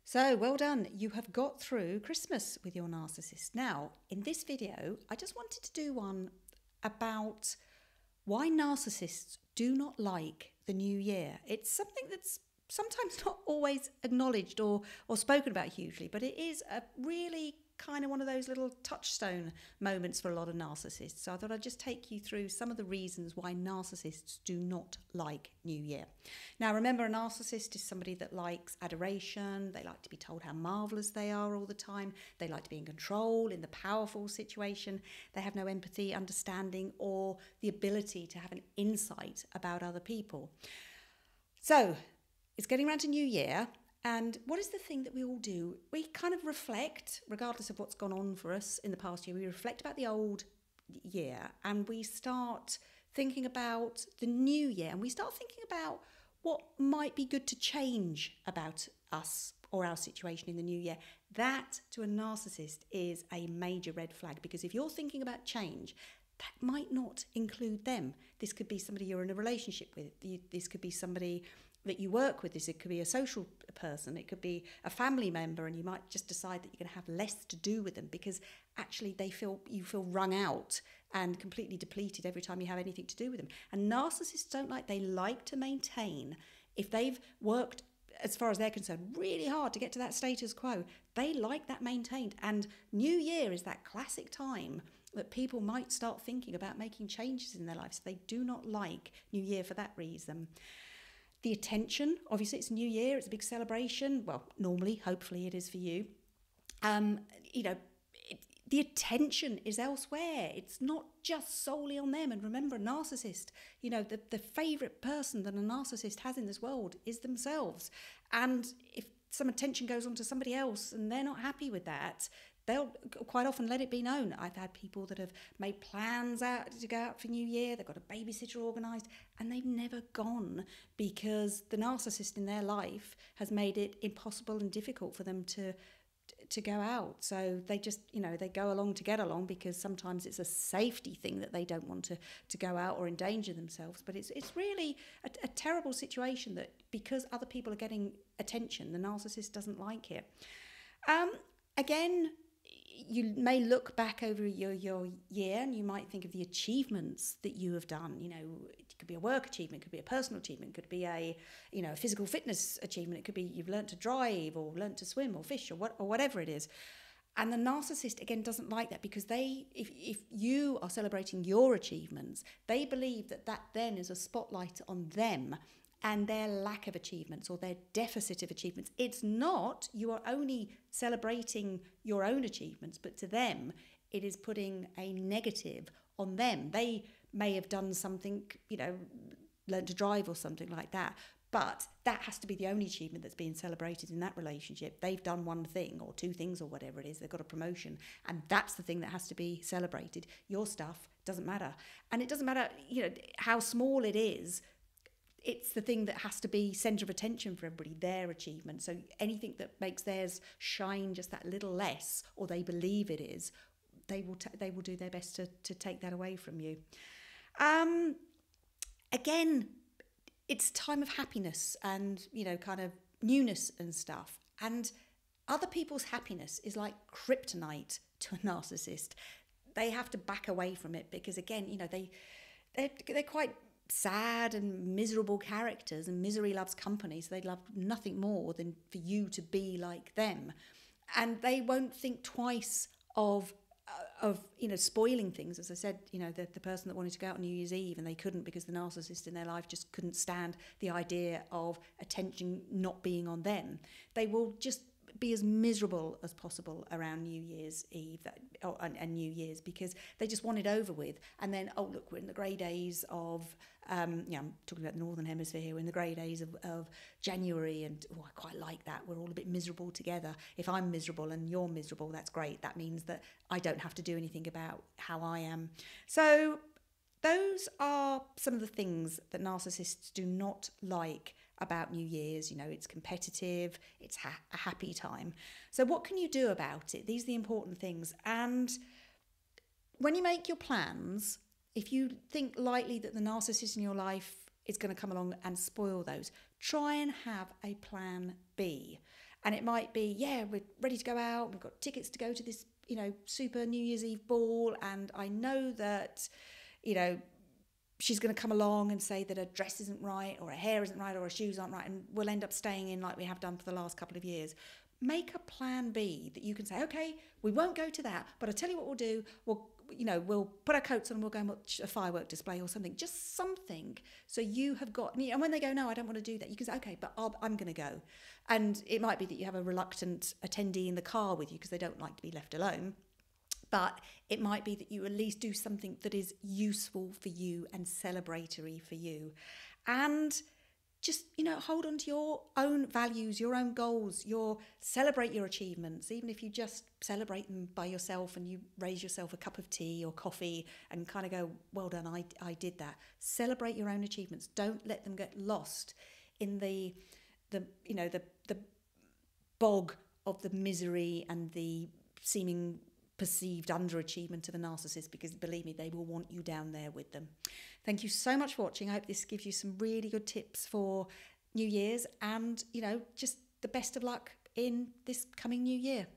So well done, you have got through Christmas with your narcissist. Now, in this video, I just wanted to do one about why narcissists do not like the new year. It's something that's sometimes not always acknowledged or spoken about hugely, but it is a really kind of one of those little touchstone moments for a lot of narcissists. So I thought I'd just take you through some of the reasons why narcissists do not like New Year. Now, remember, a narcissist is somebody that likes adoration. They like to be told how marvellous they are all the time. They like to be in control in the powerful situation. They have no empathy, understanding, or the ability to have an insight about other people. So it's getting around to New Year. And what is the thing that we all do? We kind of reflect, regardless of what's gone on for us in the past year, we reflect about the old year and we start thinking about the new year, and we start thinking about what might be good to change about us or our situation in the new year. That, to a narcissist, is a major red flag, because if you're thinking about change, that might not include them. This could be somebody you're in a relationship with. This could be somebody that you work with. It could be a social person, it could be a family member, and you might just decide that you're going to have less to do with them because actually you feel wrung out and completely depleted every time you have anything to do with them. And narcissists don't like, they like to maintain. If they've worked, as far as they're concerned, really hard to get to that status quo, they like that maintained. And New Year is that classic time that people might start thinking about making changes in their lives. So they do not like New Year for that reason. The attention, obviously it's New Year, it's a big celebration. Well, normally, hopefully it is for you. The attention is elsewhere. It's not just solely on them. And remember, a narcissist, the favourite person that a narcissist has in this world is themselves. And if some attention goes on to somebody else and they're not happy with that, they'll quite often let it be known. I've had people that have made plans out to go out for New Year. They've got a babysitter organised and they've never gone because the narcissist in their life has made it impossible and difficult for them to go out. So they just, they go along to get along because sometimes it's a safety thing that they don't want to go out or endanger themselves. But it's really a terrible situation that because other people are getting attention, the narcissist doesn't like it. Again, you may look back over your year and you might think of the achievements that you have done. It could be a work achievement, it could be a personal achievement, it could be a physical fitness achievement, it could be you've learnt to drive or learnt to swim or fish or whatever it is. And the narcissist, again, doesn't like that because if you are celebrating your achievements, they believe that then is a spotlight on them and their lack of achievements or their deficit of achievements. It's not, you are only celebrating your own achievements, but to them, it is putting a negative on them. They may have done something, learned to drive or something like that, but that has to be the only achievement that's being celebrated in that relationship. They've done one thing or two things or whatever it is, they've got a promotion, and that's the thing that has to be celebrated. Your stuff doesn't matter. And it doesn't matter, how small it is. It's the thing that has to be centre of attention for everybody, their achievement. So anything that makes theirs shine just that little less, or they believe it is, they will do their best to take that away from you. Again, it's a time of happiness and, kind of newness and stuff. And other people's happiness is like kryptonite to a narcissist. They have to back away from it because, again, they're quite sad and miserable characters, and misery loves company, so they'd love nothing more than for you to be like them. And they won't think twice of spoiling things. As I said, the person that wanted to go out on New Year's Eve and they couldn't because the narcissist in their life just couldn't stand the idea of attention not being on them. They will just be as miserable as possible around New Year's Eve and New Year's because they just want it over with. And then, oh, look, we're in the grey days of, I'm talking about the Northern Hemisphere here, we're in the grey days of January, and I quite like that. We're all a bit miserable together. If I'm miserable and you're miserable, that's great. That means that I don't have to do anything about how I am. So those are some of the things that narcissists do not like about New Year's. It's competitive, it's a happy time. So what can you do about it? These are the important things. And when you make your plans, if you think lightly that the narcissist in your life is going to come along and spoil those, try and have a plan B. And it might be, yeah, we're ready to go out, we've got tickets to go to this, super New Year's Eve ball, and I know that, she's going to come along and say that her dress isn't right, or her hair isn't right, or her shoes aren't right, and we'll end up staying in like we have done for the last couple of years. Make a plan B that you can say, okay, we won't go to that, but I'll tell you what we'll do. We'll put our coats on and we'll go and watch a firework display or something. Just something. So you have got, and when they go, no, I don't want to do that, you can say, okay, but I'm going to go. And it might be that you have a reluctant attendee in the car with you because they don't like to be left alone. But it might be that you at least do something that is useful for you and celebratory for you. And just, hold on to your own values, your own goals, celebrate your achievements, even if you just celebrate them by yourself and you raise yourself a cup of tea or coffee and kind of go, well done, I did that. Celebrate your own achievements. Don't let them get lost in the bog of the misery and the seeming perceived underachievement of a narcissist, because believe me, they will want you down there with them. Thank you so much for watching. I hope this gives you some really good tips for New Year's, and just the best of luck in this coming new year.